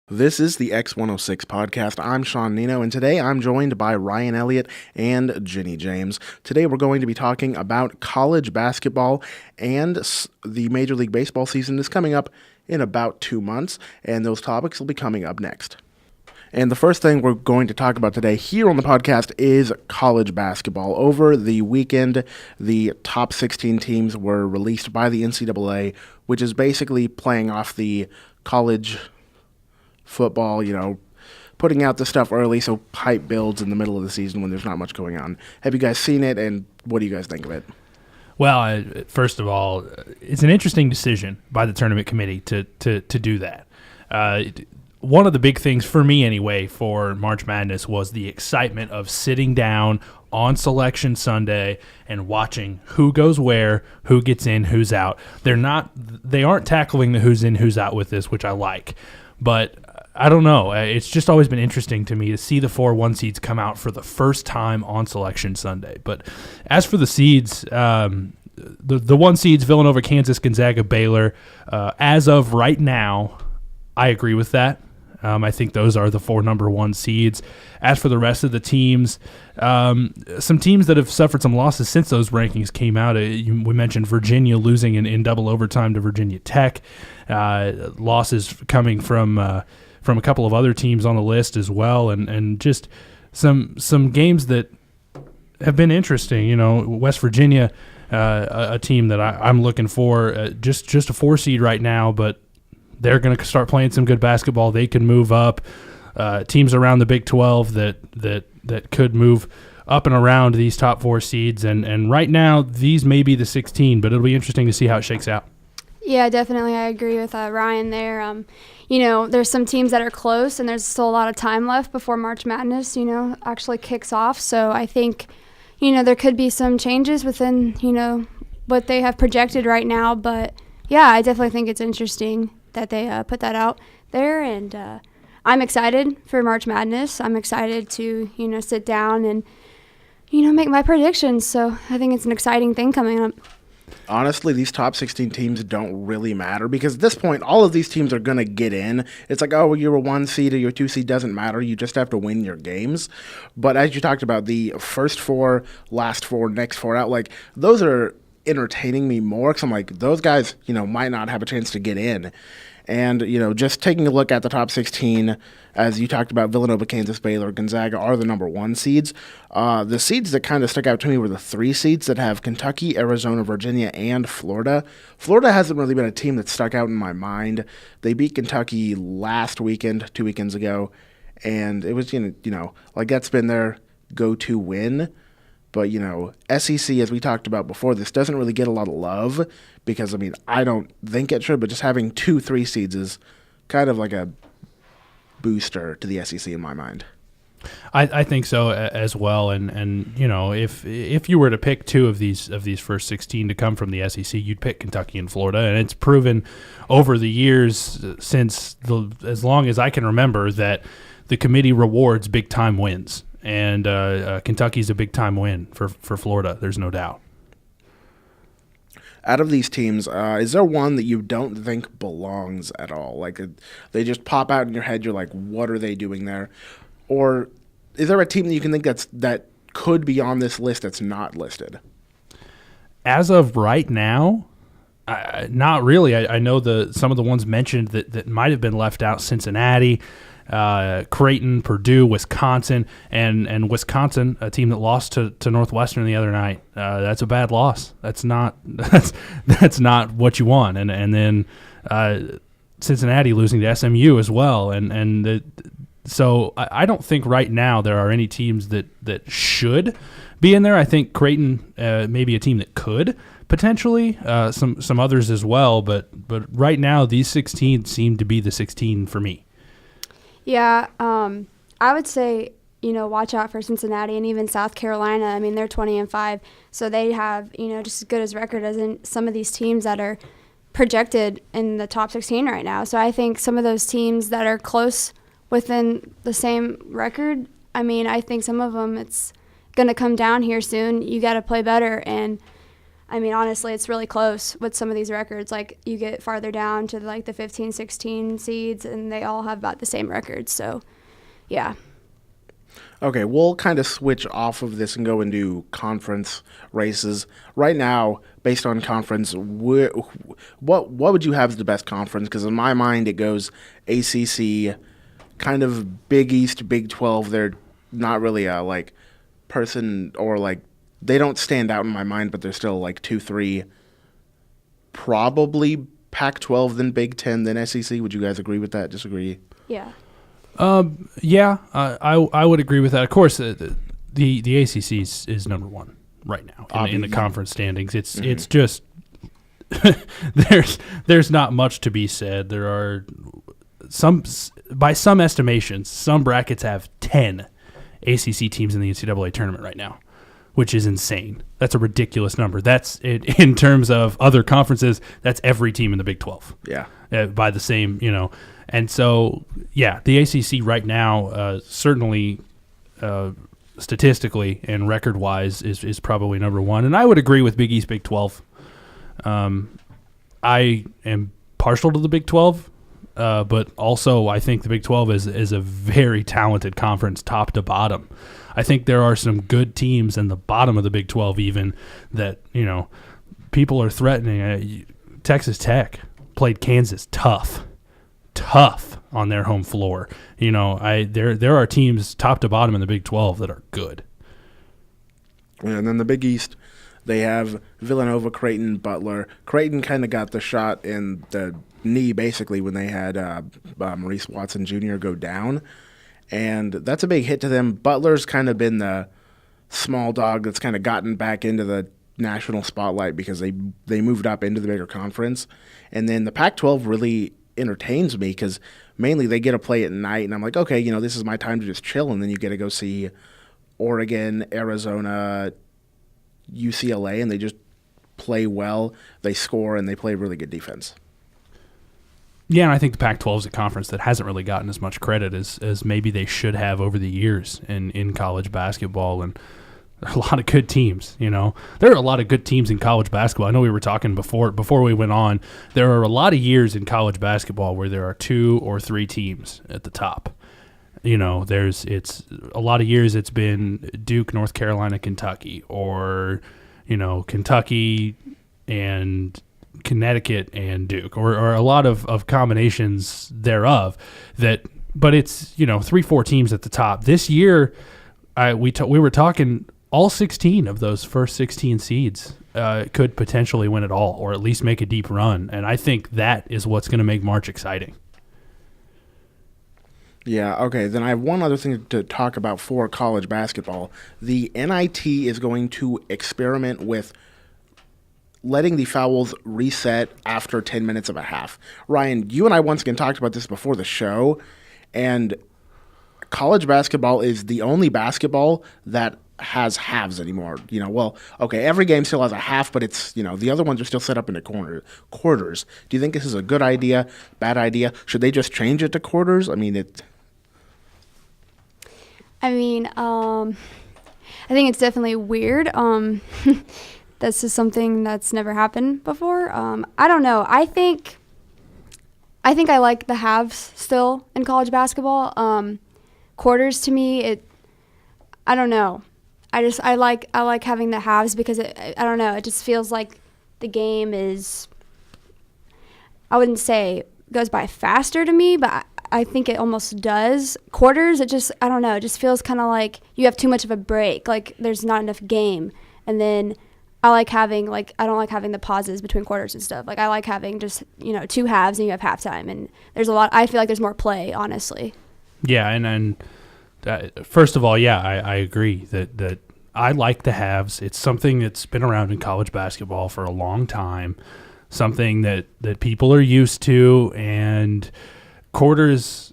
This is the X-106 podcast. I'm Sean Neinow, and today I'm joined by Ryan Elliot and Jenny James. Today we're going to be talking about college basketball, and the Major League Baseball season is coming up in about 2 months, and those topics will be coming up next. And the first thing we're going to talk about today here on the podcast is college basketball. Over the weekend, the top 16 teams were released by the NCAA, which is basically playing off the college football, putting out the stuff early so hype builds in the middle of the season when there's not much going on. Have you guys seen it, and what do you guys think of it? Well, first of all, it's an interesting decision by the tournament committee to do that. One of the big things for me anyway for March Madness was the excitement of sitting down on Selection Sunday and watching who goes where, who gets in, who's out. They aren't tackling the who's in, who's out with this, which I like. But I don't know. It's just always been interesting to me to see the 4 1 seeds come out for the first time on Selection Sunday. But as for the seeds, the 1 seeds, Villanova, Kansas, Gonzaga, Baylor, as of right now, I agree with that. I think those are the 4 number 1 seeds. As for the rest of the teams, some teams that have suffered some losses since those rankings came out. We mentioned Virginia losing in double overtime to Virginia Tech. Losses coming from a couple of other teams on the list as well, and just some games that have been interesting. West Virginia, a team that I'm looking for, just a 4 seed right now, but they're going to start playing some good basketball. They can move up. Teams around the Big 12 that could move up and around these top 4 seeds, and right now these may be the 16, but it'll be interesting to see how it shakes out. Yeah, definitely. I agree with Ryan there. There's some teams that are close, and there's still a lot of time left before March Madness, actually kicks off. So I think, there could be some changes within, what they have projected right now. But, yeah, I definitely think it's interesting that they put that out there. And I'm excited for March Madness. I'm excited to, sit down and, make my predictions. So I think it's an exciting thing coming up. Honestly, these top 16 teams don't really matter because at this point, all of these teams are going to get in. It's like, oh, you're a 1 seed or you're a 2 seed, doesn't matter. You just have to win your games. But as you talked about, the first 4, last 4, next 4 out, those are entertaining me more because I'm like, those guys, might not have a chance to get in. And, just taking a look at the top 16, as you talked about, Villanova, Kansas, Baylor, Gonzaga are the number 1 seeds. The seeds that kind of stuck out to me were the 3 seeds that have Kentucky, Arizona, Virginia, and Florida. Florida hasn't really been a team that stuck out in my mind. They beat Kentucky last weekend, 2 weekends ago, and it was, that's been their go-to win. But, SEC, as we talked about before, this doesn't really get a lot of love because, I don't think it should, but just having 2 3 seeds is kind of like a booster to the SEC in my mind. I think so as well, and if you were to pick 2 of these first 16 to come from the SEC, you'd pick Kentucky and Florida, and it's proven over the years since as long as I can remember that the committee rewards big time wins. And Kentucky's a big-time win for Florida, there's no doubt. Out of these teams, is there one that you don't think belongs at all? They just pop out in your head, you're like, what are they doing there? Or is there a team that you can think that could be on this list that's not listed? As of right now, not really. I know some of the ones mentioned that might have been left out, Cincinnati, Creighton, Purdue, Wisconsin, and Wisconsin, a team that lost to Northwestern the other night. That's a bad loss. That's not what you want. And then Cincinnati losing to SMU as well. So I don't think right now there are any teams that should be in there. I think Creighton may be a team that could potentially, some others as well. But right now these 16 seem to be the 16 for me. Yeah, I would say, watch out for Cincinnati and even South Carolina. They're 20-5, so they have, just as good as record as in some of these teams that are projected in the top 16 right now. So I think some of those teams that are close within the same record, I think some of them it's going to come down here soon. You got to play better, and I mean, honestly, it's really close with some of these records. Like, you get farther down to, like, the 15, 16 seeds, and they all have about the same records. So, yeah. Okay, we'll kind of switch off of this and go into conference races. Right now, based on conference, what would you have as the best conference? Because in my mind, it goes ACC, kind of Big East, Big 12. They're not really a, like, person or, like, they don't stand out in my mind, but they're still, like, 2, 3. Probably Pac-12, then Big 10, then SEC. Would you guys agree with that? Disagree? Yeah. Yeah, I would agree with that. Of course, the ACC is number one right now in the conference standings. It's just there's not much to be said. There are by some estimations, some brackets have 10 ACC teams in the NCAA tournament right now, which is insane. That's a ridiculous number. That's it in terms of other conferences. That's every team in the Big 12. Yeah, by the same, And so, yeah, the ACC right now, certainly statistically and record-wise, is probably number one. And I would agree with Big East, Big 12. I am partial to the Big 12, but also I think the Big 12 is a very talented conference top to bottom. I think there are some good teams in the bottom of the Big 12 even that, people are threatening. Texas Tech played Kansas tough on their home floor. There are teams top to bottom in the Big 12 that are good. And then the Big East, they have Villanova, Creighton, Butler. Creighton kind of got the shot in the knee basically when they had Maurice Watson Jr. go down, and that's a big hit to them. Butler's kind of been the small dog that's kind of gotten back into the national spotlight because they moved up into the bigger conference. And then the Pac-12 really entertains me because mainly they get to play at night, and I'm like, okay, this is my time to just chill, and then you get to go see Oregon, Arizona, UCLA, and they just play well, they score, and they play really good defense. Yeah, and I think the Pac-12 is a conference that hasn't really gotten as much credit as maybe they should have over the years in college basketball, and there are a lot of good teams, There are a lot of good teams in college basketball. I know we were talking before we went on. There are a lot of years in college basketball where there are 2 or 3 teams at the top. It's a lot of years it's been Duke, North Carolina, Kentucky, or, Kentucky and Connecticut and Duke, or a lot of combinations thereof. But it's 3-4 teams at the top. This year, we were talking all 16 of those first 16 seeds could potentially win it all, or at least make a deep run. And I think that is what's going to make March exciting. Yeah, okay. Then I have one other thing to talk about for college basketball. The NIT is going to experiment with letting the fouls reset after 10 minutes of a half. Ryan, you and I once again talked about this before the show, and college basketball is the only basketball that has halves anymore. Every game still has a half, but it's, the other ones are still set up into quarters. Do you think this is a good idea, bad idea? Should they just change it to quarters? I think it's definitely weird. This is something that's never happened before. I don't know. I think I like the halves still in college basketball. Quarters to me, I don't know. I like having the halves because I don't know. It just feels like the game is, I wouldn't say goes by faster to me, but I think it almost does. Quarters, I don't know. It just feels kind of like you have too much of a break. Like there's not enough game. And then I don't like having the pauses between quarters and stuff. Like I like having just, 2 halves and you have halftime. And I feel like there's more play, honestly. Yeah, and first of all, yeah, I agree that I like the halves. It's something that's been around in college basketball for a long time, something that people are used to, and quarters,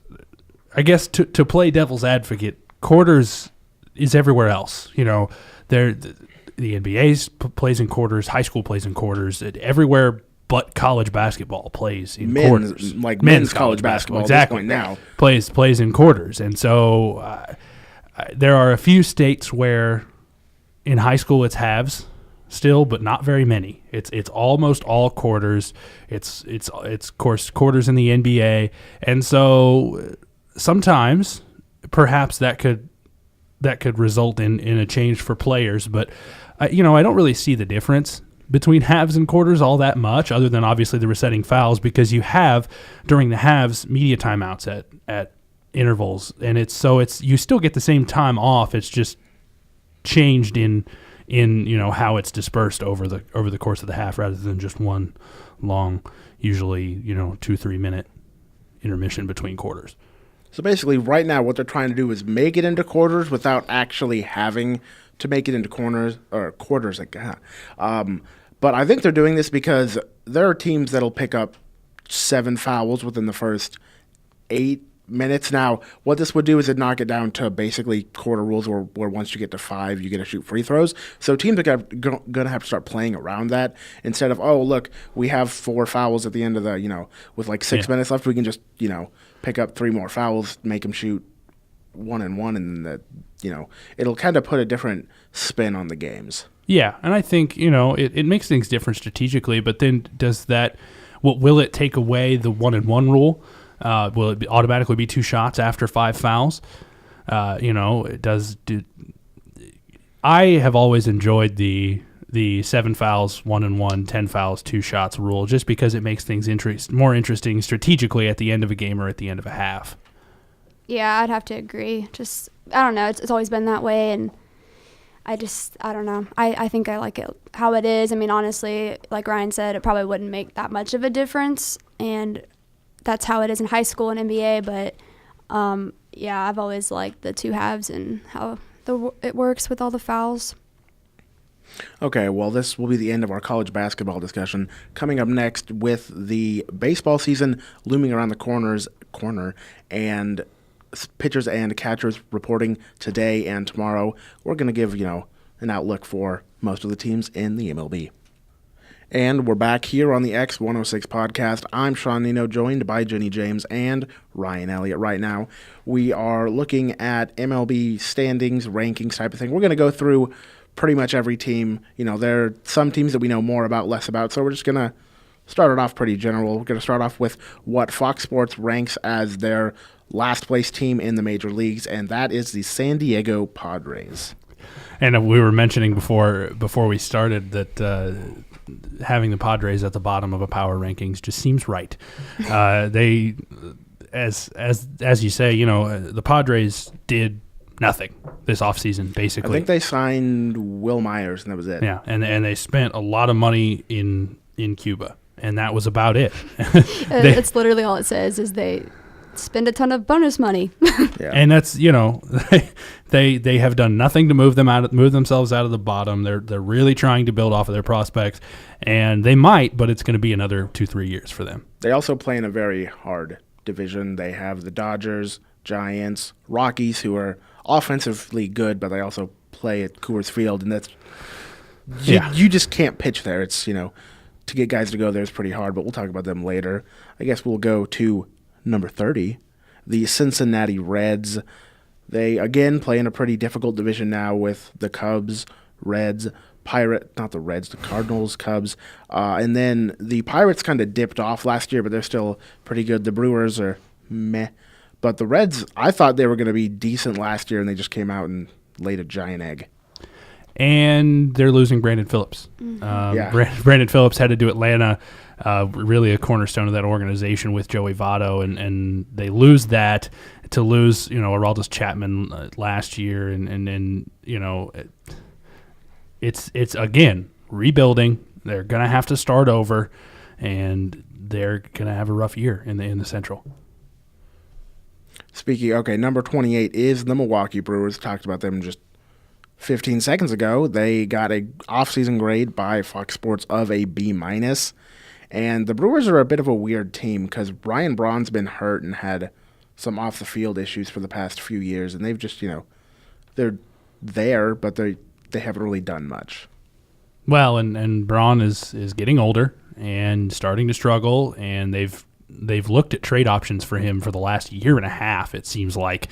I guess to play devil's advocate, quarters is everywhere else. The NBA plays in quarters, high school plays in quarters, everywhere but college basketball plays in quarters. Like men's college basketball exactly. At this point now plays in quarters. And so there are a few states where in high school it's halves. still, but not very many. It's almost all quarters. It's course quarters in the NBA, and so sometimes perhaps that could result in a change for players. But I don't really see the difference between halves and quarters all that much, other than obviously the resetting fouls, because you have during the halves media timeouts at intervals, and it's you still get the same time off. It's just changed in how it's dispersed over the course of the half, rather than just one long, usually 2-3 minute intermission between quarters. So basically, right now, what they're trying to do is make it into quarters without actually having to make it into quarters. But I think they're doing this because there are teams that'll pick up 7 fouls within the first 8 minutes. Now, what this would do is it knock it down to basically quarter rules where once you get to 5, you get to shoot free throws. So teams are going to have to start playing around that instead of, oh, look, we have 4 fouls at the end of the, with like 6 minutes left, we can just, pick up 3 more fouls, make them shoot 1 and 1, and then it'll kind of put a different spin on the games. Yeah, and I think, it makes things different strategically, but then will it take away the 1 and 1 rule? Will it automatically be 2 shots after 5 fouls? I have always enjoyed the 7 fouls, 1 and 1, 10 fouls, 2 shots rule, just because it makes things more interesting strategically at the end of a game or at the end of a half. Yeah, I'd have to agree. Just, I don't know. It's always been that way, and I don't know. I think I like it how it is. I mean, honestly, like Ryan said, it probably wouldn't make that much of a difference, and that's how it is in high school and NBA. But, I've always liked the 2 halves and how it works with all the fouls. Okay, well, this will be the end of our college basketball discussion. Coming up next with the baseball season looming around the corner, and pitchers and catchers reporting today and tomorrow, we're going to give, an outlook for most of the teams in the MLB. And we're back here on the X-106 podcast. I'm Sean Neinow, joined by Jenny James and Ryan Elliot. Right now, we are looking at MLB standings, rankings type of thing. We're going to go through pretty much every team. There are some teams that we know more about, less about, so we're just going to start it off pretty general. We're going to start off with what Fox Sports ranks as their last place team in the major leagues, and that is the San Diego Padres. And we were mentioning before we started that having the Padres at the bottom of a power rankings just seems right. They, as you say, the Padres did nothing this offseason, basically. I think they signed Will Myers, and that was it. Yeah, and they spent a lot of money in Cuba, and that was about it. It's literally all it says is they spend a ton of bonus money. Yeah. And that's, they have done nothing to move themselves out of the bottom. They're really trying to build off of their prospects, and they might, but it's going to be another 2-3 years for them. They also play in a very hard division. They have the Dodgers, Giants, Rockies, who are offensively good, but they also play at Coors Field, and that's you just can't pitch there. It's to get guys to go there is pretty hard, but we'll talk about them later. I guess we'll go to number 30, the Cincinnati Reds. They again play in a pretty difficult division now with the Cubs, Reds, the Cardinals, Cubs, and then the Pirates kind of dipped off last year, but they're still pretty good. The Brewers are meh. But the Reds, I thought they were going to be decent last year, and they just came out and laid a giant egg. And they're losing Brandon Phillips. Brandon Phillips headed to Atlanta, really a cornerstone of that organization with Joey Votto, and they lose that to lose, Aroldis Chapman last year, and it's again rebuilding. They're going to have to start over, and they're going to have a rough year in the Central. Number 28 is the Milwaukee Brewers. Talked about them just 15 seconds ago. They got a off-season grade by Fox Sports of a B-. And the Brewers are a bit of a weird team because Ryan Braun's been hurt and had some off-the-field issues for the past few years. And they've just, they're there, but they haven't really done much. Well, and Braun is getting older and starting to struggle, and they've looked at trade options for him for the last year and a half, it seems like.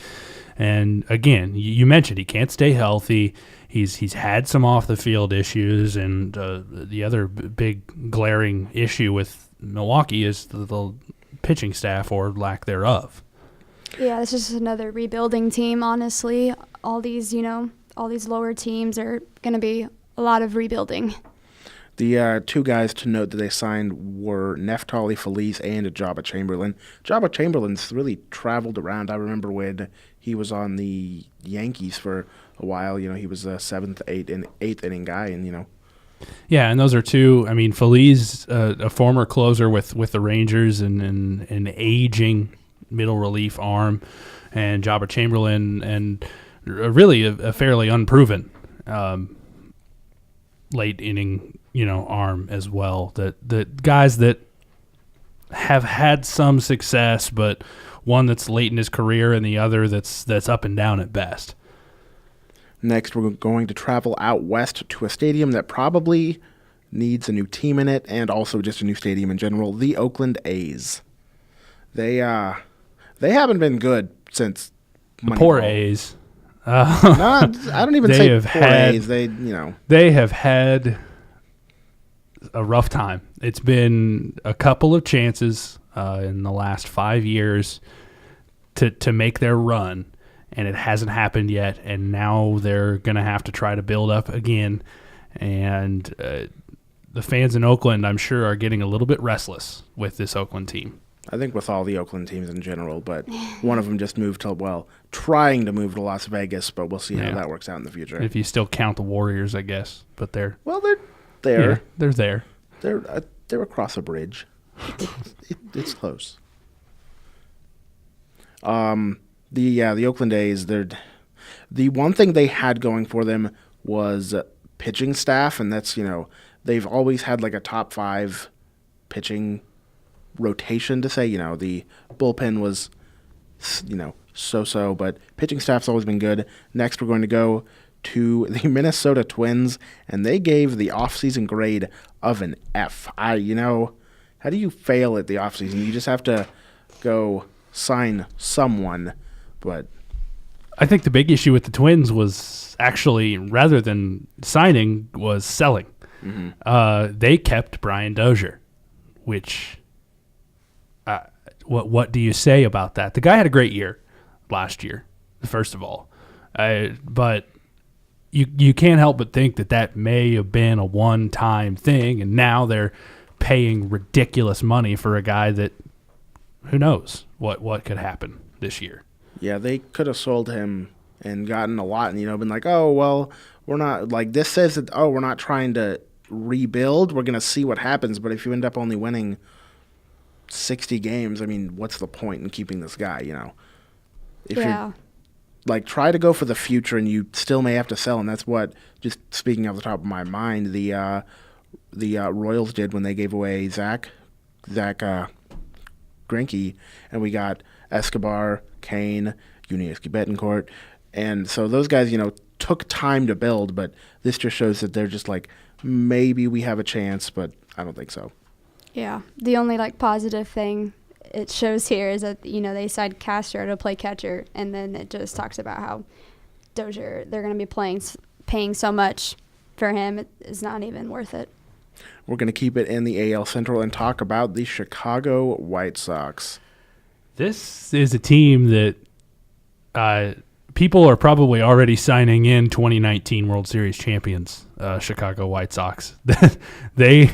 And again, you mentioned he can't stay healthy. He's had some off the field issues, and the other big glaring issue with Milwaukee is the pitching staff or lack thereof. Yeah, this is another rebuilding team. Honestly, all these lower teams are going to be a lot of rebuilding. The two guys to note that they signed were Neftali Feliz and Jabba Chamberlain. Jabba Chamberlain's really traveled around. I remember when he was on the Yankees for a while. He was a seventh, eighth inning guy, and Yeah, and those are two. I mean, Feliz, a former closer with the Rangers, and an aging middle relief arm, and Jabba Chamberlain, and really a fairly unproven late inning arm as well. The guys that have had some success, but one that's late in his career and the other that's up and down at best. Next, we're going to travel out west to a stadium that probably needs a new team in it, and also just a new stadium in general, the Oakland A's. They haven't been good since the poor A's. No, I don't even say poor A's. They have had a rough time. It's been a couple of chances in the last 5 years to make their run, and it hasn't happened yet. And now they're going to have to try to build up again. And the fans in Oakland, I'm sure, are getting a little bit restless with this Oakland team. I think with all the Oakland teams in general, but one of them just moved to, trying to move to Las Vegas, but we'll see how that works out in the future. If you still count the Warriors, I guess. But they're there. Yeah, they're there. They're across a bridge. It's close. The Oakland A's, the one thing they had going for them was pitching staff, and that's, they've always had like a top 5 pitching rotation to say. The bullpen was, so-so, but pitching staff's always been good. Next, we're going to go to the Minnesota Twins, and they gave the offseason grade of an F. How do you fail at the offseason? You just have to go sign someone, but I think the big issue with the Twins was actually, rather than signing, was selling. Mm-hmm. They kept Brian Dozier, which what do you say about that? The guy had a great year last year, first of all, but you can't help but think that may have been a one-time thing, and now they're paying ridiculous money for a guy that, who knows what could happen this year. Yeah, they could have sold him and gotten a lot, and been like, oh, well, we're not, this says that, we're not trying to rebuild, we're going to see what happens, but if you end up only winning 60 games, what's the point in keeping this guy, If you're try to go for the future, and you still may have to sell, and that's what, just speaking off the top of my mind, the Royals did when they gave away Zach Greinke, and we got Escobar, Kane, Yuniesky Betancourt, and so those guys, took time to build, but this just shows that they're just maybe we have a chance, but I don't think so. Yeah, the only positive thing it shows here is that they signed Castro to play catcher, and then it just talks about how Dozier, they're going to be paying so much for him, it is not even worth it. We're going to keep it in the AL Central and talk about the Chicago White Sox. This is a team that people are probably already signing in 2019 World Series champions, Chicago White Sox. They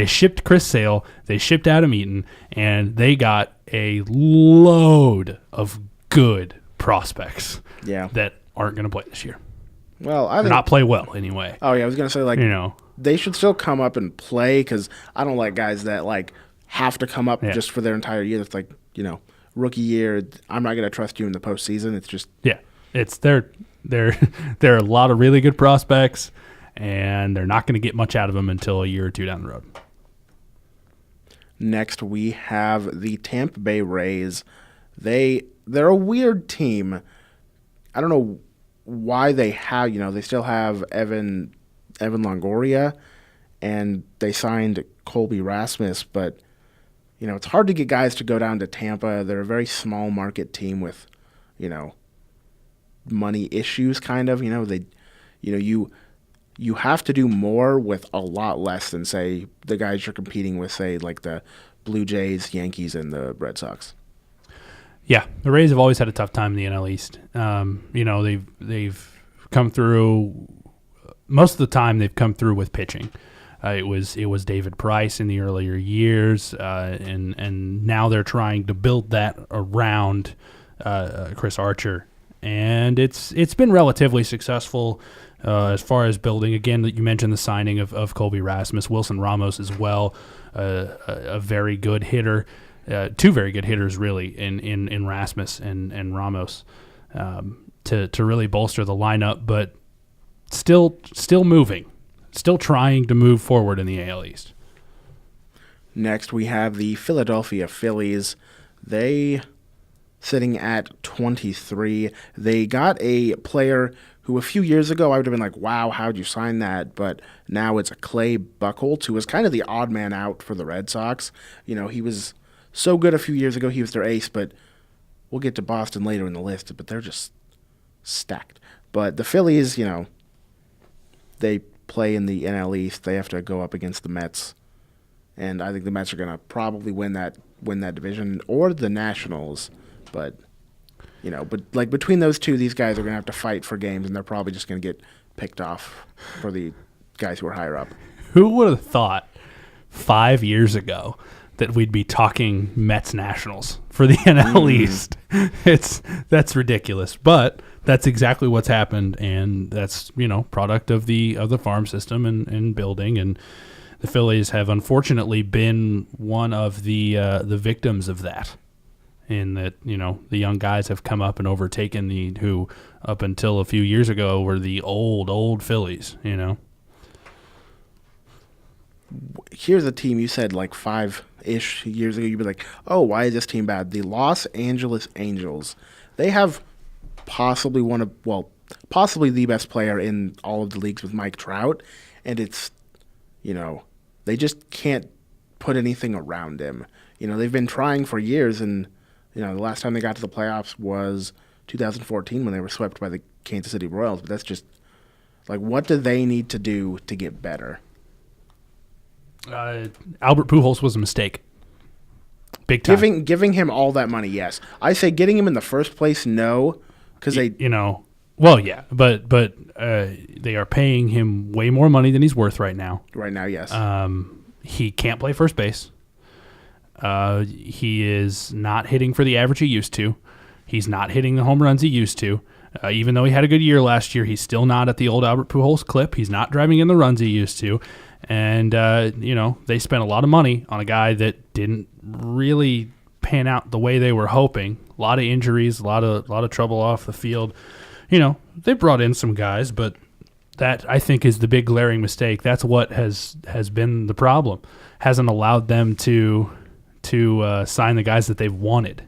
shipped Chris Sale, they shipped Adam Eaton, and they got a load of good prospects that aren't going to play this year. Well, I think not play well anyway. Oh yeah, I was going to say they should still come up and play, because I don't like guys that have to come up just for their entire year. It's rookie year. I'm not going to trust you in the postseason. It's just it's there are a lot of really good prospects, and they're not going to get much out of them until a year or two down the road. Next, we have the Tampa Bay Rays. They're a weird team. I don't know why they have, they still have Evan Longoria, and they signed Colby Rasmus, but, it's hard to get guys to go down to Tampa. They're a very small market team with, money issues, kind of. You you have to do more with a lot less than, say, the guys you're competing with, say, like the Blue Jays, Yankees, and the Red Sox. Yeah, the Rays have always had a tough time in the NL East. They've come through most of the time. They've come through with pitching. It was David Price in the earlier years, and now they're trying to build that around Chris Archer, and it's been relatively successful as far as building. Again, you mentioned the signing of Colby Rasmus, Wilson Ramos as well, a very good hitter. Two very good hitters, really, in Rasmus and Ramos, to really bolster the lineup, but still moving, still trying to move forward in the AL East. Next, we have the Philadelphia Phillies. They sitting at 23. They got a player who a few years ago I would have been like, wow, how'd you sign that? But now it's a Clay Buchholz, who was kind of the odd man out for the Red Sox. He was so good a few years ago. He was their ace, but we'll get to Boston later in the list, but they're just stacked. But the Phillies, they play in the NL East. They have to go up against the Mets, and I think the Mets are going to probably win that division, or the Nationals. But like between those two, these guys are going to have to fight for games, and they're probably just going to get picked off for the guys who are higher up. Who would have thought 5 years ago that we'd be talking Mets Nationals for the NL East? That's ridiculous, but that's exactly what's happened, and that's product of the farm system and building. And the Phillies have unfortunately been one of the victims of that. In that the young guys have come up and overtaken who up until a few years ago were the old Phillies. Here's a team you said like 5-ish years ago. You'd be like, oh, why is this team bad? The Los Angeles Angels. They have possibly possibly the best player in all of the leagues with Mike Trout, and it's, they just can't put anything around him. They've been trying for years, and the last time they got to the playoffs was 2014 when they were swept by the Kansas City Royals. But that's just like, what do they need to do to get better? Albert Pujols was a mistake. Big time. Giving him all that money, yes. I say getting him in the first place, no, because they well, yeah, but they are paying him way more money than he's worth right now. Right now, yes. He can't play first base. He is not hitting for the average he used to. He's not hitting the home runs he used to. Even though he had a good year last year, he's still not at the old Albert Pujols clip. He's not driving in the runs he used to. And, they spent a lot of money on a guy that didn't really pan out the way they were hoping. A lot of injuries, a lot of trouble off the field. They brought in some guys, but that, I think, is the big glaring mistake. That's what has been the problem. Hasn't allowed them to sign the guys that they've wanted.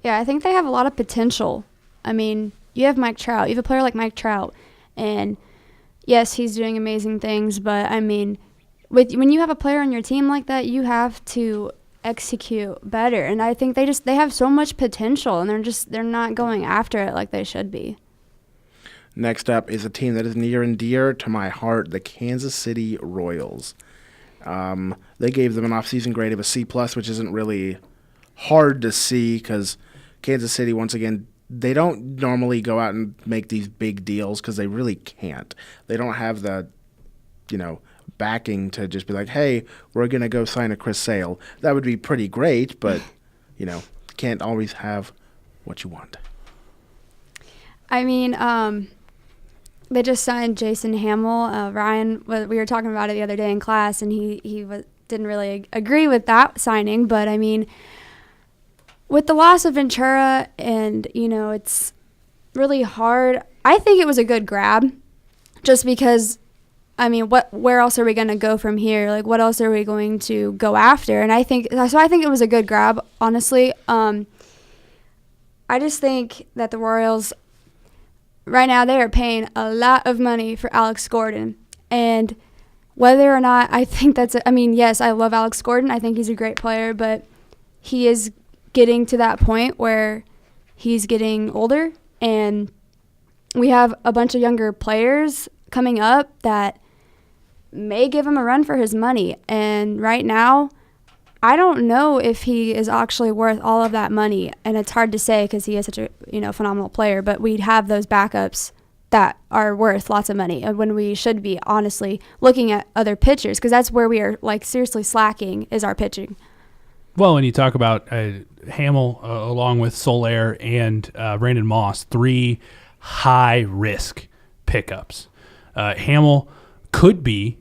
Yeah, I think they have a lot of potential. I mean, you have Mike Trout. You have a player like Mike Trout, and yes, he's doing amazing things, but I mean, when you have a player on your team like that, you have to execute better. And I think they have so much potential, and they're not going after it like they should be. Next up is a team that is near and dear to my heart, the Kansas City Royals. They gave them an offseason grade of a C+, which isn't really hard to see because Kansas City, once again, they don't normally go out and make these big deals because they really can't. They don't have the, backing to just be like, hey, we're going to go sign a Chris Sale. That would be pretty great, but, can't always have what you want. I mean, they just signed Jason Hamill. Ryan, we were talking about it the other day in class, and he didn't really agree with that signing. But, I mean, with the loss of Ventura and, it's really hard. I think it was a good grab just because, I mean, where else are we going to go from here? Like, what else are we going to go after? And I think it was a good grab, honestly. I just think that the Royals – right now, they are paying a lot of money for Alex Gordon. And whether or not I think yes, I love Alex Gordon. I think he's a great player, but he is getting to that point where he's getting older. And we have a bunch of younger players coming up that may give him a run for his money. And right now, I don't know if he is actually worth all of that money. And it's hard to say because he is such a phenomenal player. But we have those backups that are worth lots of money, and when we should be honestly looking at other pitchers, because that's where we are seriously slacking is our pitching. Well, when you talk about Hamill along with Soler and Brandon Moss, 3 high-risk pickups. Hamill could be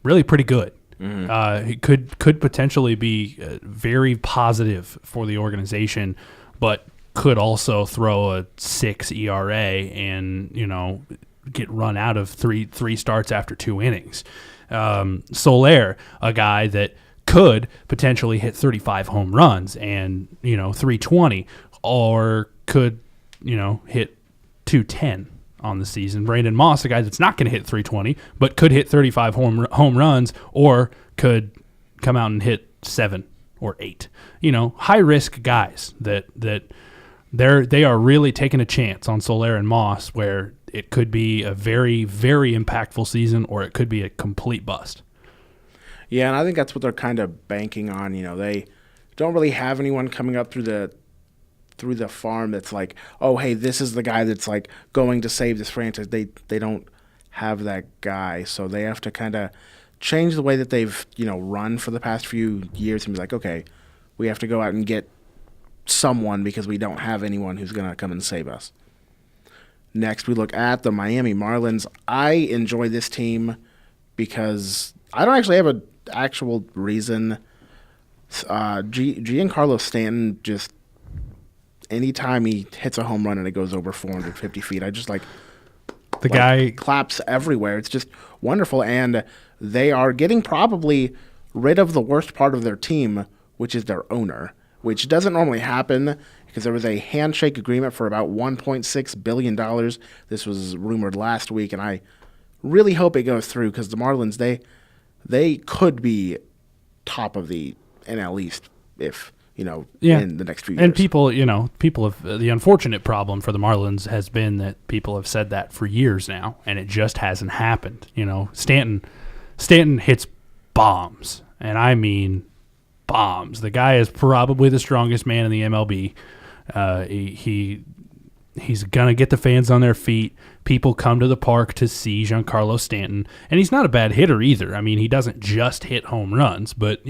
really pretty good. He could potentially be very positive for the organization, but could also throw a 6 ERA and get run out of three starts after 2 innings. Soler, a guy that could potentially hit 35 home runs and 320, or could hit 210 on the season. Brandon Moss, a guy that's not going to hit 320, but could hit 35 home runs, or could come out and hit 7 or 8. High risk guys that they are really taking a chance on Soler and Moss, where it could be a very, very impactful season, or it could be a complete bust. Yeah, and I think that's what they're kind of banking on. They don't really have anyone coming up through the farm that's like, oh, hey, this is the guy that's going to save this franchise. They don't have that guy, so they have to kind of change the way that they've run for the past few years and be like, okay, we have to go out and get someone because we don't have anyone who's going to come and save us. Next, we look at the Miami Marlins. I enjoy this team because I don't actually have an actual reason. Giancarlo Stanton, just anytime he hits a home run and it goes over 450 feet, I just the guy claps everywhere. It's just wonderful, and they are getting probably rid of the worst part of their team, which is their owner, which doesn't normally happen because there was a handshake agreement for about $1.6 billion. This was rumored last week, and I really hope it goes through because the Marlins, they could be top of the NL East if, in the next few years. And people have, the unfortunate problem for the Marlins has been that people have said that for years now, and it just hasn't happened. Stanton hits bombs, and I mean bombs. The guy is probably the strongest man in the MLB. He's gonna get the fans on their feet. People come to the park to see Giancarlo Stanton, and he's not a bad hitter either. I mean, he doesn't just hit home runs, but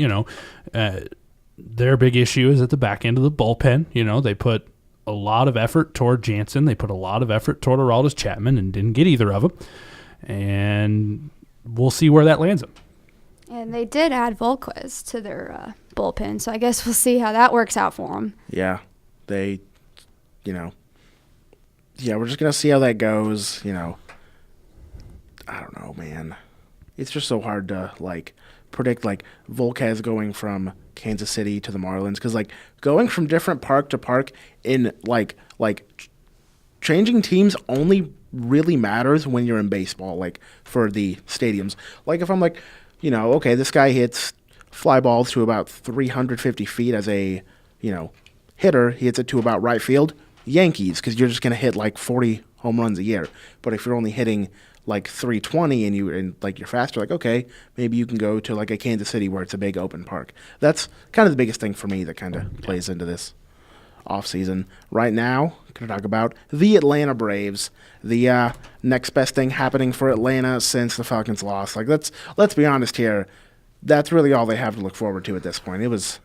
their big issue is at the back end of the bullpen. They put a lot of effort toward Jansen. They put a lot of effort toward Aroldis Chapman and didn't get either of them. And we'll see where that lands them. And they did add Volquez to their bullpen, so I guess we'll see how that works out for them. Yeah, we're just going to see how that goes. I don't know, man. It's just so hard to, predict, Volquez going from Kansas City to the Marlins. Because, going from different park to park in, changing teams only really matters when you're in baseball, for the stadiums. If I'm okay, this guy hits fly balls to about 350 feet as a, hitter. He hits it to about right field. Yankees, because you're just going to hit 40 home runs a year. But if you're only hitting 320 and you're faster, okay, maybe you can go to a Kansas City where it's a big open park. That's kind of the biggest thing for me that kind of plays into this offseason. Right now, I'm going to talk about the Atlanta Braves, the next best thing happening for Atlanta since the Falcons lost. Let's be honest here, that's really all they have to look forward to at this point. It was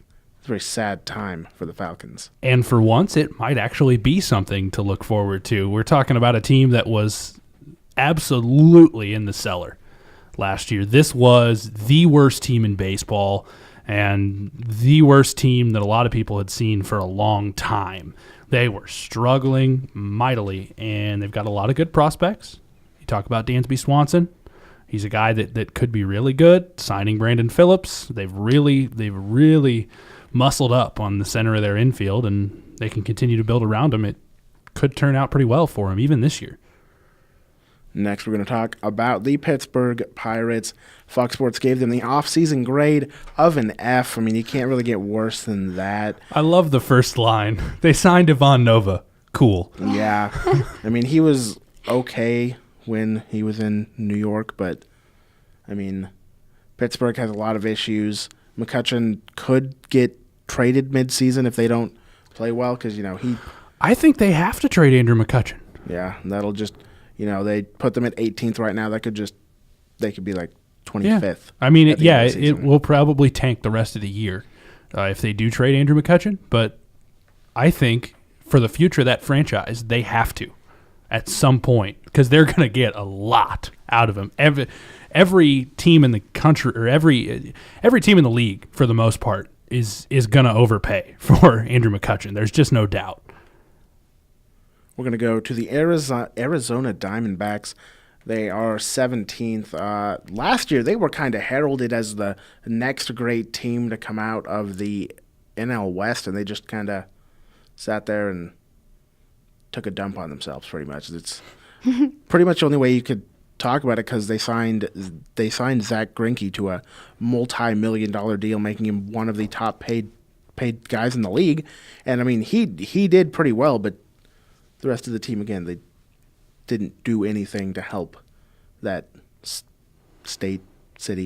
a very sad time for the Falcons. And for once, it might actually be something to look forward to. We're talking about a team that was absolutely in the cellar last year. This was the worst team in baseball and the worst team that a lot of people had seen for a long time. They were struggling mightily, and they've got a lot of good prospects. You talk about Dansby Swanson. He's a guy that could be really good. Signing Brandon Phillips, they've really muscled up on the center of their infield, and they can continue to build around him. It could turn out pretty well for him, even this year. Next, we're going to talk about the Pittsburgh Pirates. Fox Sports gave them the offseason grade of an F. I mean, you can't really get worse than that. I love the first line. They signed Ivan Nova. Cool. Yeah. I mean, he was okay when he was in New York, but, I mean, Pittsburgh has a lot of issues. McCutchen could get traded midseason if they don't play well because, I think they have to trade Andrew McCutchen. Yeah, and that'll just, they put them at 18th right now. They could be like 25th. Yeah. I mean, it will probably tank the rest of the year if they do trade Andrew McCutchen. But I think for the future of that franchise, they have to at some point because they're going to get a lot out of him. Every team in the country or every team in the league, for the most part, is going to overpay for Andrew McCutchen. There's just no doubt. We're going to go to the Arizona Diamondbacks. They are 17th. Last year, they were kind of heralded as the next great team to come out of the NL West, and they just kind of sat there and took a dump on themselves, pretty much. It's pretty much the only way you could talk about it because they signed Zach Greinke to a multi-million-dollar deal, making him one of the top paid guys in the league. And, I mean, he did pretty well, but the rest of the team, again, they didn't do anything to help that state, city,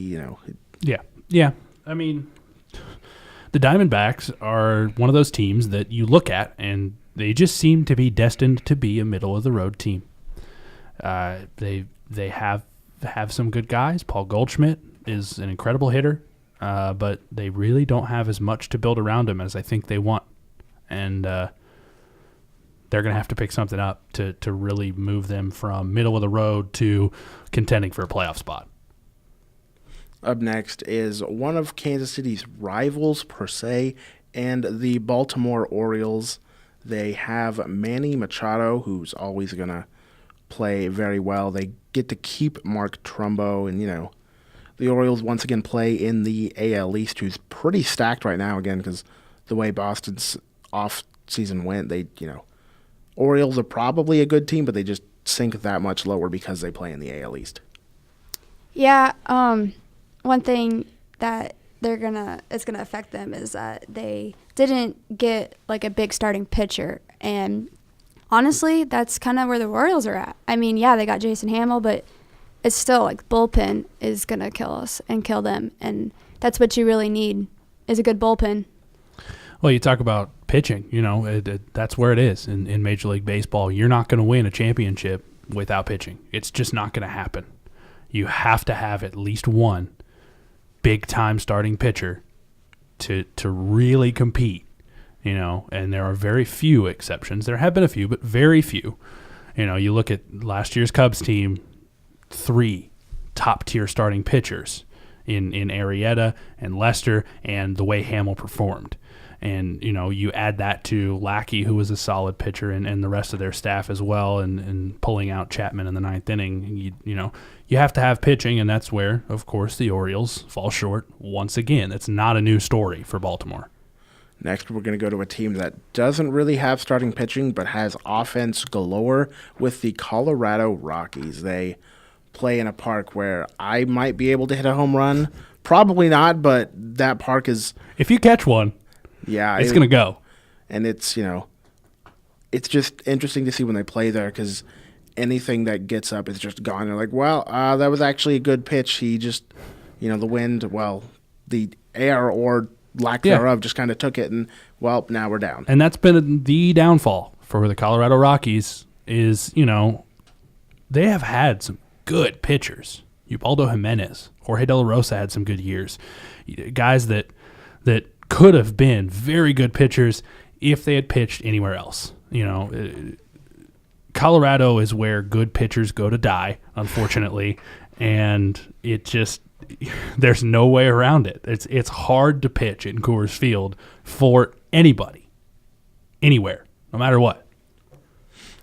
Yeah. I mean, the Diamondbacks are one of those teams that you look at, and they just seem to be destined to be a middle-of-the-road team. They have some good guys. Paul Goldschmidt is an incredible hitter, but they really don't have as much to build around him as I think they want. And they're going to have to pick something up to really move them from middle of the road to contending for a playoff spot. Up next is one of Kansas City's rivals, per se, and the Baltimore Orioles. They have Manny Machado, who's always going to play very well. They get to keep Mark Trumbo, and, the Orioles once again play in the AL East, who's pretty stacked right now, again, because the way Boston's off-season went, Orioles are probably a good team, but they just sink that much lower because they play in the AL East. Yeah, one thing that it's gonna affect them is that they didn't get like a big starting pitcher, and honestly, that's kind of where the Orioles are at. I mean, yeah, they got Jason Hamill, but it's still like bullpen is gonna kill us and kill them, and that's what you really need is a good bullpen. Well, you talk about pitching, that's where it is in Major League Baseball. You're not going to win a championship without pitching. It's just not going to happen. You have to have at least one big-time starting pitcher to really compete, and there are very few exceptions. There have been a few, but very few. You look at last year's Cubs team, 3 top-tier starting pitchers in Arrieta and Lester, and the way Hamill performed. And, you add that to Lackey, who was a solid pitcher, and the rest of their staff as well, and pulling out Chapman in the 9th inning. You have to have pitching, and that's where, of course, the Orioles fall short once again. That's not a new story for Baltimore. Next, we're going to go to a team that doesn't really have starting pitching but has offense galore with the Colorado Rockies. They play in a park where I might be able to hit a home run. Probably not, but that park is... If you catch one... Yeah, it's going to go. And it's, it's just interesting to see when they play there because anything that gets up is just gone. They're like, well, that was actually a good pitch. He just, the wind, the air or lack thereof just kind of took it, and, now we're down. And that's been the downfall for the Colorado Rockies is, they have had some good pitchers. Ubaldo Jimenez, Jorge De La Rosa had some good years. Guys that could have been very good pitchers if they had pitched anywhere else. Colorado is where good pitchers go to die, unfortunately, and there's no way around it. It's hard to pitch in Coors Field for anybody, anywhere, no matter what.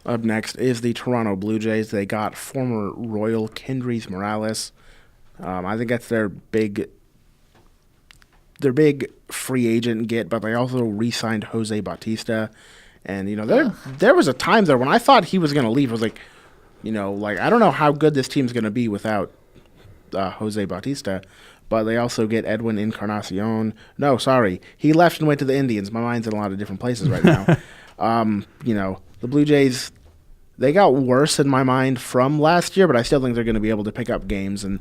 Up next is the Toronto Blue Jays. They got former Royal Kendrys Morales. I think that's their big free agent get, but they also re-signed Jose Bautista. And, there was a time there when I thought he was going to leave. I was like, I don't know how good this team's going to be without Jose Bautista. But they also get Edwin Encarnacion. No, sorry. He left and went to the Indians. My mind's in a lot of different places right now. The Blue Jays, they got worse in my mind from last year, but I still think they're going to be able to pick up games. And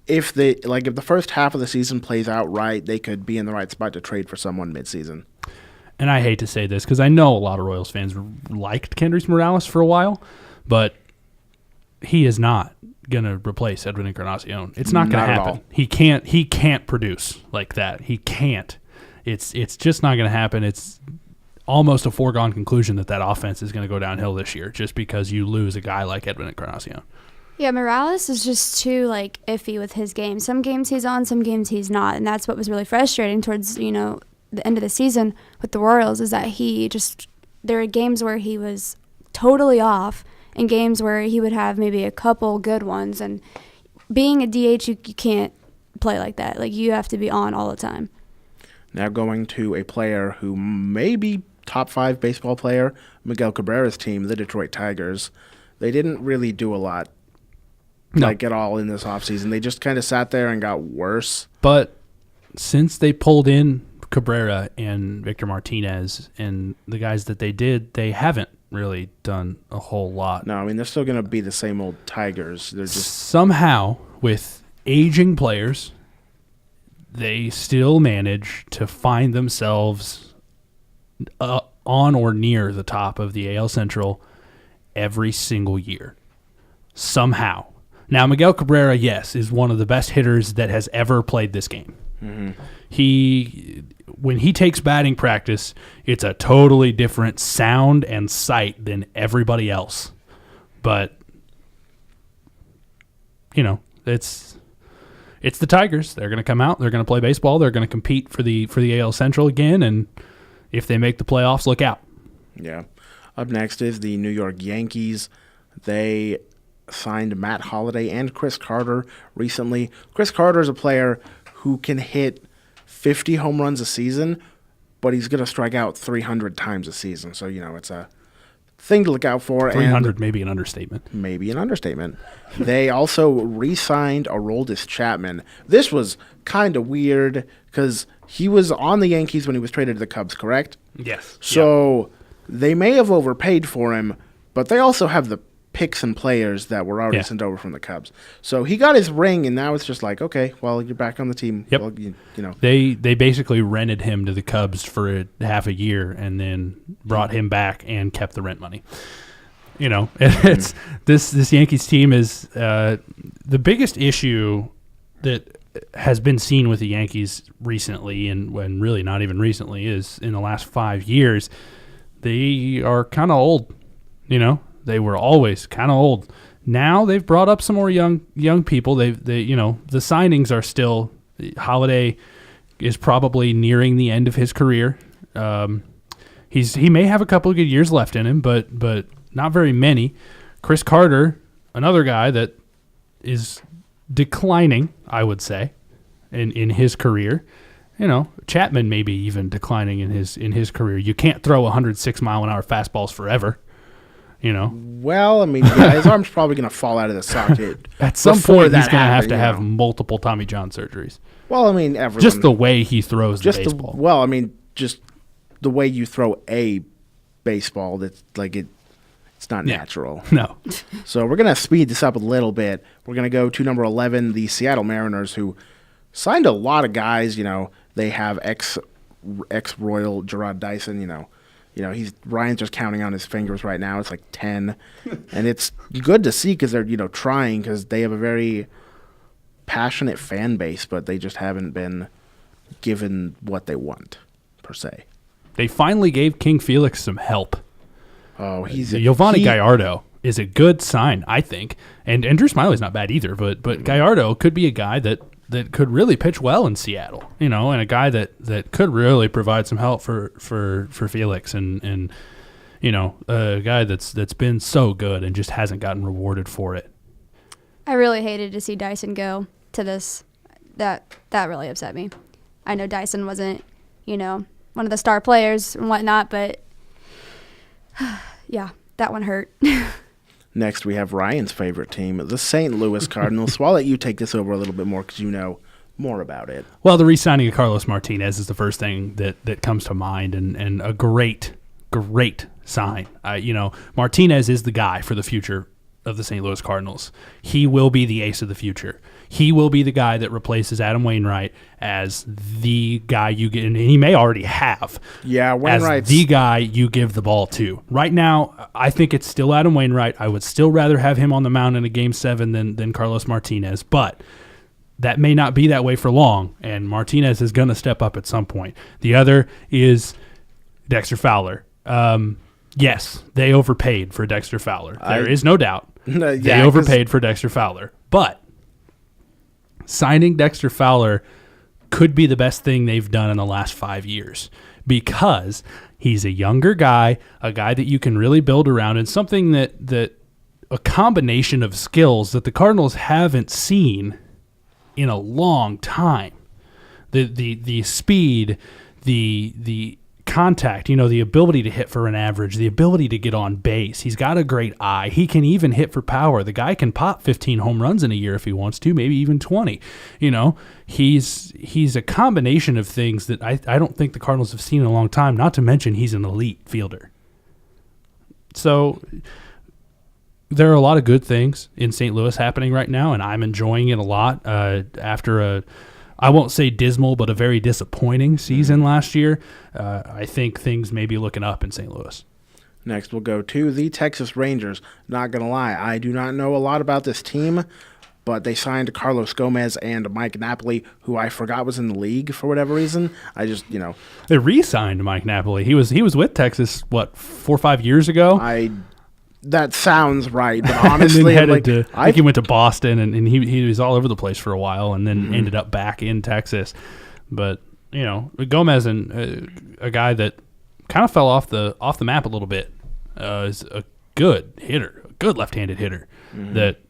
if the first half of the season plays out right, they could be in the right spot to trade for someone midseason. And I hate to say this because I know a lot of Royals fans liked Kendrys Morales for a while, but he is not going to replace Edwin Encarnacion. It's not going to happen. He can't produce like that. He can't. It's just not going to happen. It's almost a foregone conclusion that offense is going to go downhill this year just because you lose a guy like Edwin Encarnacion. Yeah, Morales is just too iffy with his game. Some games he's on, some games he's not, and that's what was really frustrating towards the end of the season with the Royals is that there are games where he was totally off and games where he would have maybe a couple good ones. And being a DH, you can't play like that. Like, you have to be on all the time. Now going to a player who may be top 5 baseball player, Miguel Cabrera's team, the Detroit Tigers. They didn't really do a lot at all in this offseason. They just kind of sat there and got worse. But since they pulled in Cabrera and Victor Martinez and the guys that they did, they haven't really done a whole lot. No, I mean, they're still going to be the same old Tigers. They're just somehow with aging players, they still manage to find themselves on or near the top of the AL Central every single year. Somehow. Now, Miguel Cabrera, yes, is one of the best hitters that has ever played this game. Mm-hmm. When he takes batting practice, it's a totally different sound and sight than everybody else. But, it's the Tigers. They're going to come out. They're going to play baseball. They're going to compete for the AL Central again. And if they make the playoffs, look out. Yeah. Up next is the New York Yankees. They signed Matt Holliday and Chris Carter recently. Chris Carter is a player who can hit 50 home runs a season, but he's going to strike out 300 times a season. So, it's a thing to look out for. 300 may be an understatement. Maybe an understatement. They also re-signed Aroldis Chapman. This was kind of weird because he was on the Yankees when he was traded to the Cubs, correct? Yes. So they may have overpaid for him, but they also have the picks and players that were already sent over from the Cubs. So he got his ring, and now it's just like, okay, well, you're back on the team. Yep. Well, They basically rented him to the Cubs for half a year and then brought him back and kept the rent money. It's this Yankees team is the biggest issue that has been seen with the Yankees recently, and when really not even recently, is in the last 5 years, they are kind of old, They were always kind of old. Now they've brought up some more young people. The signings are still. Holliday is probably nearing the end of his career. He may have a couple of good years left in him, but not very many. Chris Carter, another guy that is declining, I would say, in his career. Chapman maybe even declining in his career. You can't throw 106 mile an hour fastballs forever. Well, I mean, his arm's probably going to fall out of the socket. At some point, he's going to have multiple Tommy John surgeries. Well, I mean, everyone. Just the way he throws the baseball. Just the way you throw a baseball, that's like it's not natural. No. So we're going to speed this up a little bit. We're going to go to number 11, the Seattle Mariners, who signed a lot of guys. They have ex-Royal Gerard Dyson, Ryan's just counting on his fingers right now. It's like 10. And it's good to see because they're, trying, because they have a very passionate fan base, but they just haven't been given what they want, per se. They finally gave King Felix some help. Oh, Giovanni Gallardo is a good sign, I think. And Drew Smyly's not bad either, but Gallardo could be a guy that could really pitch well in Seattle, and a guy that could really provide some help for Felix and a guy that's been so good and just hasn't gotten rewarded for it. I really hated to see Dyson go to this. That really upset me. I know Dyson wasn't, one of the star players and whatnot, but yeah, that one hurt. Next, we have Ryan's favorite team, the St. Louis Cardinals. So I'll let you take this over a little bit more because you know more about it. Well, the re-signing of Carlos Martinez is the first thing that comes to mind, and a great great sign. Martinez is the guy for the future of the St. Louis Cardinals. He will be the ace of the future. He will be the guy that replaces Adam Wainwright as the guy you get, and he may already have. Yeah, Wainwright's as the guy you give the ball to. Right now, I think it's still Adam Wainwright. I would still rather have him on the mound in a Game 7 than Carlos Martinez, but that may not be that way for long, and Martinez is going to step up at some point. The other is Dexter Fowler. Yes, they overpaid for Dexter Fowler. There is no doubt. They overpaid for Dexter Fowler. But signing Dexter Fowler could be the best thing they've done in the last 5 years because he's a younger guy, a guy that you can really build around, and something that a combination of skills that the Cardinals haven't seen in a long time. The speed, the contact, the ability to hit for an average, the ability to get on base. He's got a great eye. He can even hit for power. The guy can pop 15 home runs in a year if he wants to, maybe even 20. He's a combination of things that I don't think the Cardinals have seen in a long time, not to mention he's an elite fielder. So there are a lot of good things in St. Louis happening right now, and I'm enjoying it a lot after I won't say dismal, but a very disappointing season last year. I think things may be looking up in St. Louis. Next, we'll go to the Texas Rangers. Not going to lie, I do not know a lot about this team, but they signed Carlos Gomez and Mike Napoli, who I forgot was in the league for whatever reason. I just, They re-signed Mike Napoli. He was with Texas, 4 or 5 years ago? That sounds right, but honestly, I think he went to Boston, and he was all over the place for a while, and then ended up back in Texas. But Gomez and a guy that kind of fell off the map a little bit is a good hitter, a good left-handed hitter that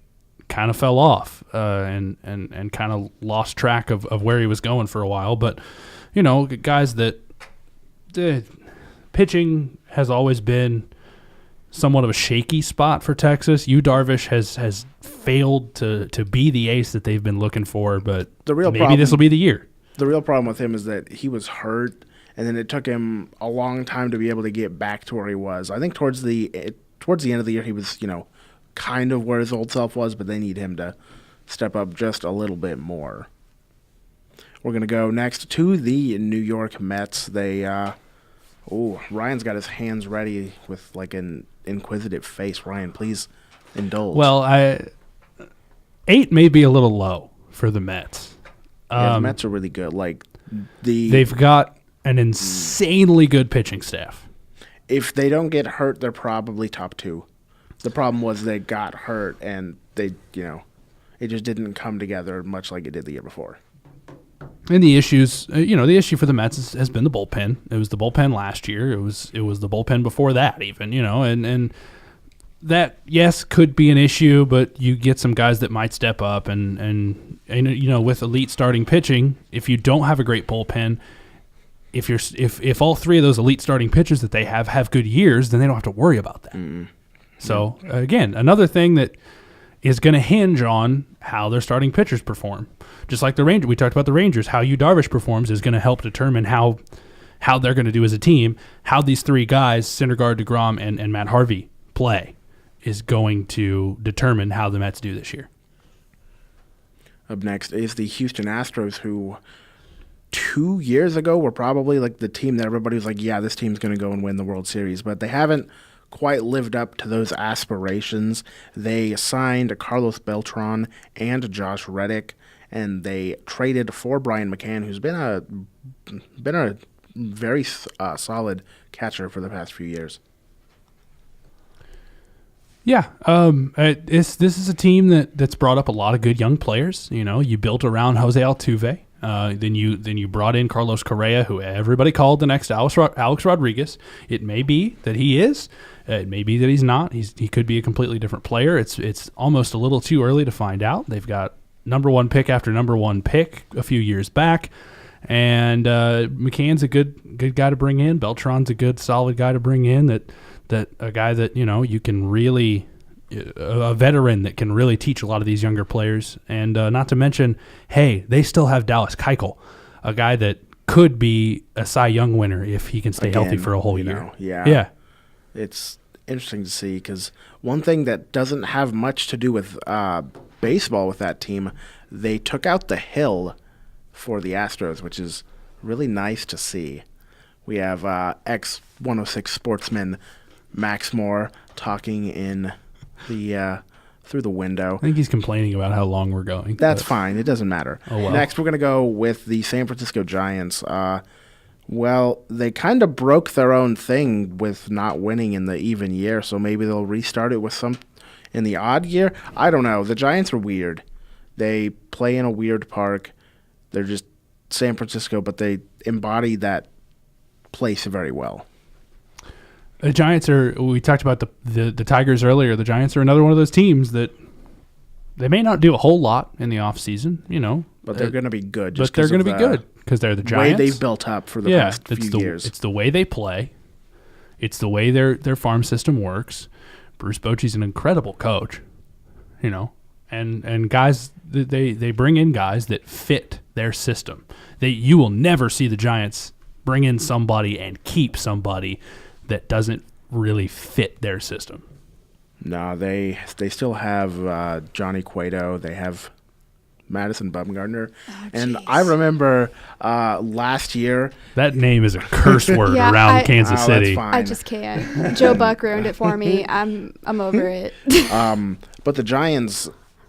kind of fell off and kind of lost track of where he was going for a while. But guys that pitching has always been somewhat of a shaky spot for Texas. Yu Darvish has failed to be the ace that they've been looking for, but maybe this will be the year. The real problem with him is that he was hurt, and then it took him a long time to be able to get back to where he was. I think towards the end of the year, he was, kind of where his old self was, but they need him to step up just a little bit more. We're going to go next to the New York Mets. They Ryan's got his hands ready with like an inquisitive face. Ryan, please indulge. Well, 8 may be a little low for the Mets. The Mets are really good. They've got an insanely good pitching staff. If they don't get hurt, they're probably top 2. The problem was they got hurt and they, it just didn't come together much like it did the year before. And the issues, the issue for the Mets has been the bullpen. It was the bullpen last year. It was the bullpen before that even, and that, yes, could be an issue, but you get some guys that might step up and with elite starting pitching, if you don't have a great bullpen, if all 3 of those elite starting pitchers that they have good years, then they don't have to worry about that. So again, another thing that is going to hinge on how their starting pitchers perform. Just like the Rangers, we talked about the Rangers, how Yu Darvish performs is going to help determine how they're going to do as a team. How these 3 guys, Syndergaard, DeGrom, and Matt Harvey, play is going to determine how the Mets do this year. Up next is the Houston Astros, who 2 years ago were probably like the team that everybody was like, yeah, this team's going to go and win the World Series. But they haven't quite lived up to those aspirations. They signed Carlos Beltran and Josh Reddick, and they traded for Brian McCann, who's been a very solid catcher for the past few years. Yeah, this is a team that's brought up a lot of good young players. You built around Jose Altuve. Then you brought in Carlos Correa, who everybody called the next Alex Rodriguez. It may be that he is. It may be that he's not. He could be a completely different player. It's almost a little too early to find out. They've got number 1 pick after number 1 pick a few years back, and McCann's a good guy to bring in. Beltran's a good solid guy to bring in. That a guy that you can really a veteran that can really teach a lot of these younger players. And not to mention, hey, they still have Dallas Keuchel, a guy that could be a Cy Young winner if he can stay healthy for a whole year. Yeah. It's interesting to see because one thing that doesn't have much to do with baseball with that team, they took out the hill for the Astros, which is really nice to see. We have X-106 sportsman Max Moore talking in the through the window. I think he's complaining about how long we're going. That's fine. It doesn't matter. Oh, well. Next, we're going to go with the San Francisco Giants. Well, they kind of broke their own thing with not winning in the even year, so maybe they'll restart it with some in the odd year. I don't know. The Giants are weird. They play in a weird park. They're just San Francisco, but they embody that place very well. The Giants are, we talked about the Tigers earlier. The Giants are another one of those teams that they may not do a whole lot in the offseason, But they're going to be good. But they're going to be good because they're the Giants. The way they've built up for the past few years. It's the way they play. It's the way their farm system works. Bruce Bochy's an incredible coach, and guys, they bring in guys that fit their system. You will never see the Giants bring in somebody and keep somebody that doesn't really fit their system. No, they still have Johnny Cueto. They have Madison Bumgarner. And I remember last year. That name is a curse word around Kansas City. I just can't. Joe Buck ruined it for me. I'm over it. But the Giants,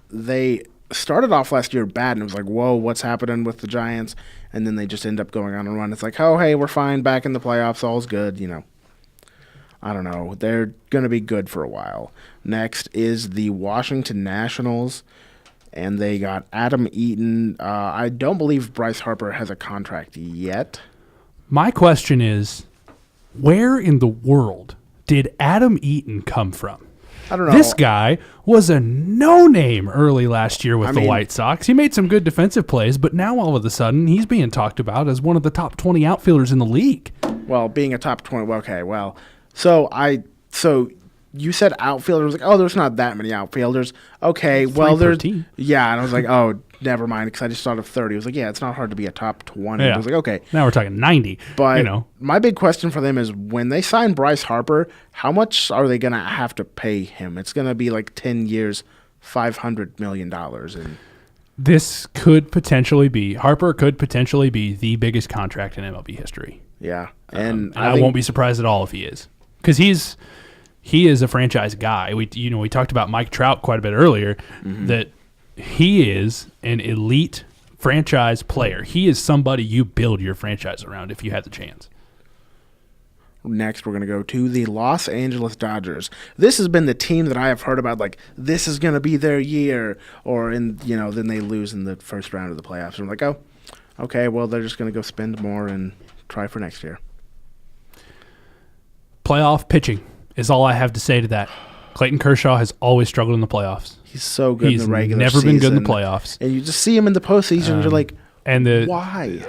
they started off last year bad, and it was like, whoa, what's happening with the Giants? And then they just end up going on a run. It's like, oh, hey, we're fine, back in the playoffs, all's good, I don't know. They're going to be good for a while. Next is the Washington Nationals, and they got Adam Eaton. I don't believe Bryce Harper has a contract yet. My question is, where in the world did Adam Eaton come from? I don't know. This guy was a no-name early last year with the White Sox. He made some good defensive plays, but now all of a sudden he's being talked about as one of the top 20 outfielders in the league. Well, being a top 20, okay, well, so you said outfielders, like, oh, there's not that many outfielders. Okay, well, there's, yeah, and I was like, oh, never mind, because I just thought of 30. I was like, yeah, it's not hard to be a top 20. Yeah. I was like, okay. Now we're talking 90. But my big question for them is when they sign Bryce Harper, how much are they going to have to pay him? It's going to be like 10 years, $500 million. And this could potentially be, Harper could potentially be the biggest contract in MLB history. Yeah. And I won't be surprised at all if he is. Because he is a franchise guy. We talked about Mike Trout quite a bit earlier, that he is an elite franchise player. He is somebody you build your franchise around if you have the chance. Next, we're going to go to the Los Angeles Dodgers. This has been the team that I have heard about, like, this is going to be their year, or then they lose in the first round of the playoffs. And I'm like, oh, okay, well, they're just going to go spend more and try for next year. Playoff pitching is all I have to say to that. Clayton Kershaw has always struggled in the playoffs. He's so good in the regular season. He's never been good in the playoffs. And you just see him in the postseason, and you're like, why?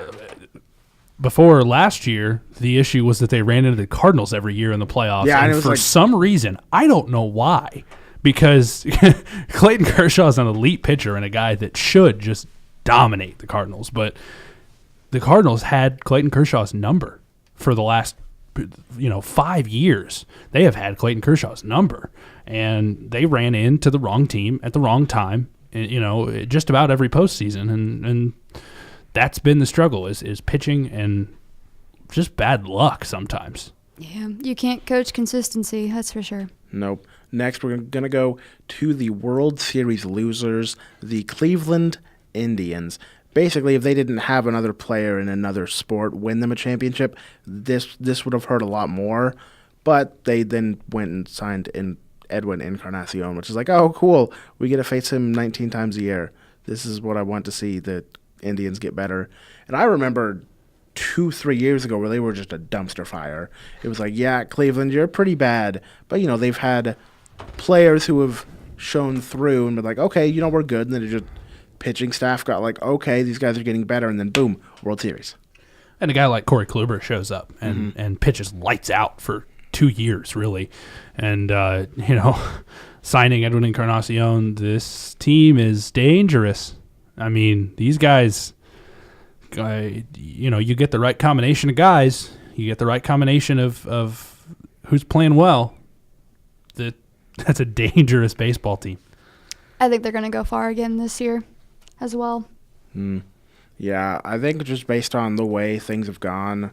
Before last year, the issue was that they ran into the Cardinals every year in the playoffs. Yeah, and for some reason, I don't know why, because Clayton Kershaw is an elite pitcher and a guy that should just dominate the Cardinals. But the Cardinals had Clayton Kershaw's number for the last 5 years. They have had Clayton Kershaw's number, and they ran into the wrong team at the wrong time, just about every postseason, and that's been the struggle is pitching and just bad luck sometimes. Yeah, you can't coach consistency, that's for sure. Nope. Next, we're going to go to the World Series losers, the Cleveland Indians. Basically, if they didn't have another player in another sport win them a championship, this would have hurt a lot more. But they then went and signed in Edwin Encarnacion, which is like, oh, cool. We get to face him 19 times a year. This is what I want to see, the Indians get better. And I remember 2-3 years ago where they were just a dumpster fire. It was like, yeah, Cleveland, you're pretty bad. But, they've had players who have shown through and been like, okay, we're good. And then it just pitching staff got like, okay, these guys are getting better, and then boom, World Series. And a guy like Corey Kluber shows up and pitches lights out for 2 years, really. And, signing Edwin Encarnacion, this team is dangerous. I mean, these guys, think, you get the right combination of guys, you get the right combination of who's playing well, that's a dangerous baseball team. I think they're going to go far again this year as well. Yeah, I think just based on the way things have gone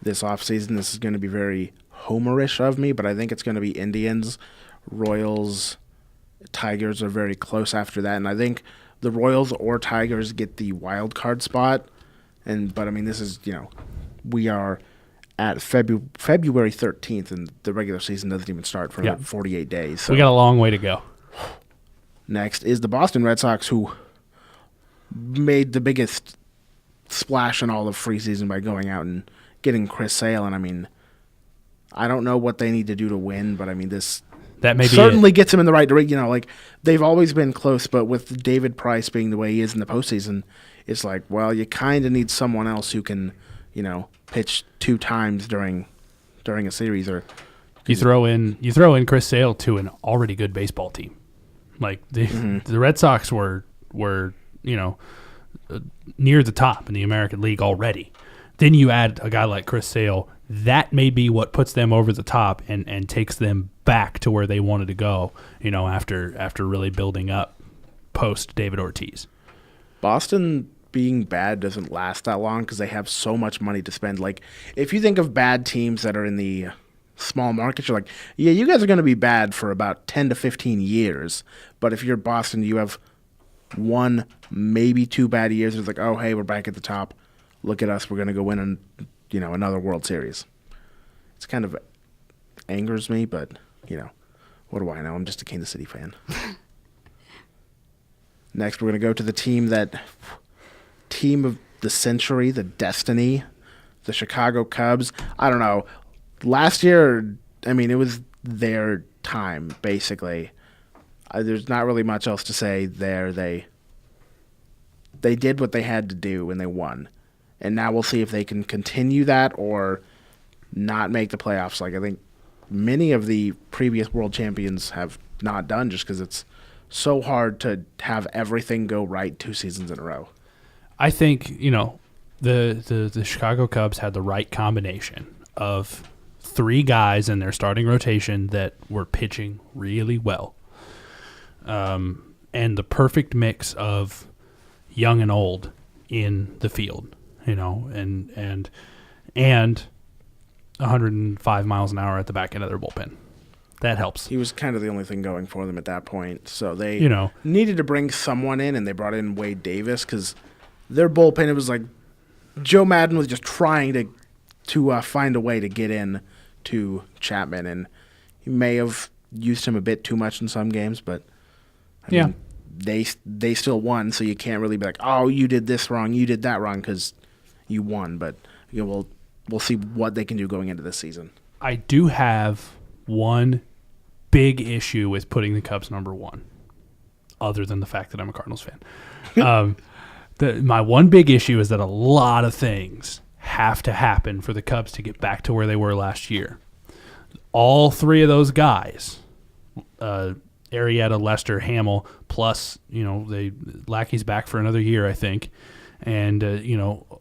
this offseason, this is going to be very homerish of me, but I think it's going to be Indians, Royals, Tigers are very close after that, and I think the Royals or Tigers get the wild card spot. But I mean, this is, we are at February 13th, and the regular season doesn't even start for 48 days. So we got a long way to go. Next is the Boston Red Sox, who made the biggest splash in all of preseason by going out and getting Chris Sale. And I mean, I don't know what they need to do to win, but I mean, that may certainly gets them in the right direction. They've always been close, but with David Price being the way he is in the postseason, it's like, well, you kind of need someone else who can, pitch 2 times during a series. Or you throw in Chris Sale to an already good baseball team. Like the Red Sox were near the top in the American League already. Then you add a guy like Chris Sale. That may be what puts them over the top and takes them back to where they wanted to go, after really building up post David Ortiz. Boston being bad doesn't last that long because they have so much money to spend. Like, if you think of bad teams that are in the small markets, you're like, yeah, you guys are going to be bad for about 10 to 15 years. But if you're Boston, you have 1, maybe 2 bad years. It's like, oh, hey, we're back at the top. Look at us. We're going to go win another World Series. It's kind of angers me, but, what do I know? I'm just a Kansas City fan. Next, we're going to go to the team of the century, the destiny, the Chicago Cubs. I don't know. Last year, I mean, it was their time, basically. There's not really much else to say there. They did what they had to do, and they won. And now we'll see if they can continue that or not make the playoffs. Like, I think many of the previous world champions have not done just because it's so hard to have everything go right 2 seasons in a row. I think, the Chicago Cubs had the right combination of 3 guys in their starting rotation that were pitching really well. And the perfect mix of young and old in the field. And 105 miles an hour at the back end of their bullpen. That helps. He was kind of the only thing going for them at that point. So they needed to bring someone in, and they brought in Wade Davis because their bullpen, it was like Joe Madden was just trying to find a way to get in to Chapman, and he may have used him a bit too much in some games, but I mean, they still won, so you can't really be like, oh, you did this wrong, you did that wrong, because you won. But we'll see what they can do going into this season. I do have one big issue with putting the Cubs number 1, other than the fact that I'm a Cardinals fan. My one big issue is that a lot of things have to happen for the Cubs to get back to where they were last year. All 3 of those guys, Arrieta, Lester, Hamill, plus, Lackey's back for another year, I think. And,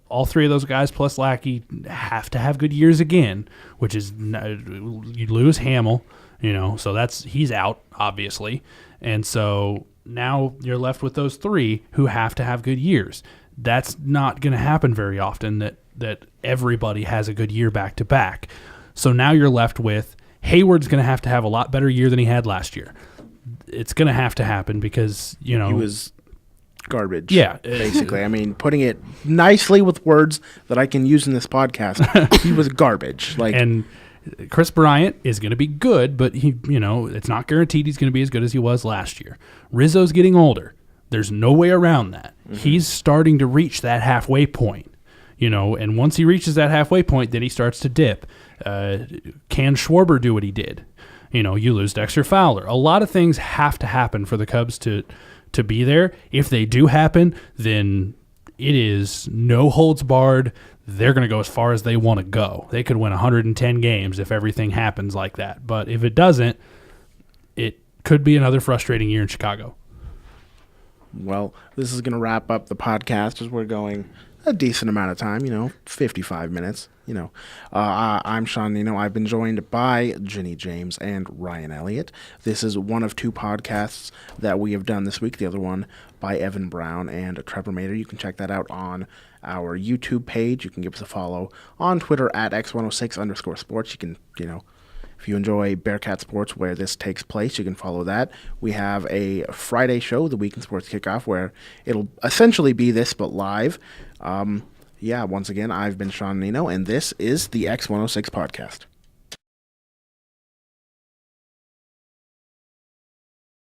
all 3 of those guys plus Lackey have to have good years again, which is you lose Hamill, so he's out, obviously. And so now you're left with those 3 who have to have good years. That's not going to happen very often that everybody has a good year back to back. So now you're left with Hayward's going to have a lot better year than he had last year. It's going to have to happen because, he was garbage. Yeah. Basically. I mean, putting it nicely with words that I can use in this podcast, he was garbage. And Chris Bryant is going to be good, but it's not guaranteed he's going to be as good as he was last year. Rizzo's getting older. There's no way around that. Mm-hmm. He's starting to reach that halfway point, and once he reaches that halfway point, then he starts to dip. Can Schwarber do what he did? You lose Dexter Fowler. A lot of things have to happen for the Cubs to be there. If they do happen, then it is no holds barred. They're going to go as far as they want to go. They could win 110 games if everything happens like that. But if it doesn't, it could be another frustrating year in Chicago. Well, this is going to wrap up the podcast as we're going a decent amount of time, 55 minutes. I'm Sean Neinow. I've been joined by James and Ryan Elliot. This is one of two podcasts that we have done this week. The other one by Evan Brown and Trevor Mater. You can check that out on our YouTube page. You can give us a follow on Twitter at X106_sports. You can, if you enjoy Bearcat Sports, where this takes place, you can follow that. We have a Friday show, the Week in Sports Kickoff, where it'll essentially be this, but live. Once again, I've been Sean Neinow, and this is the X106 podcast.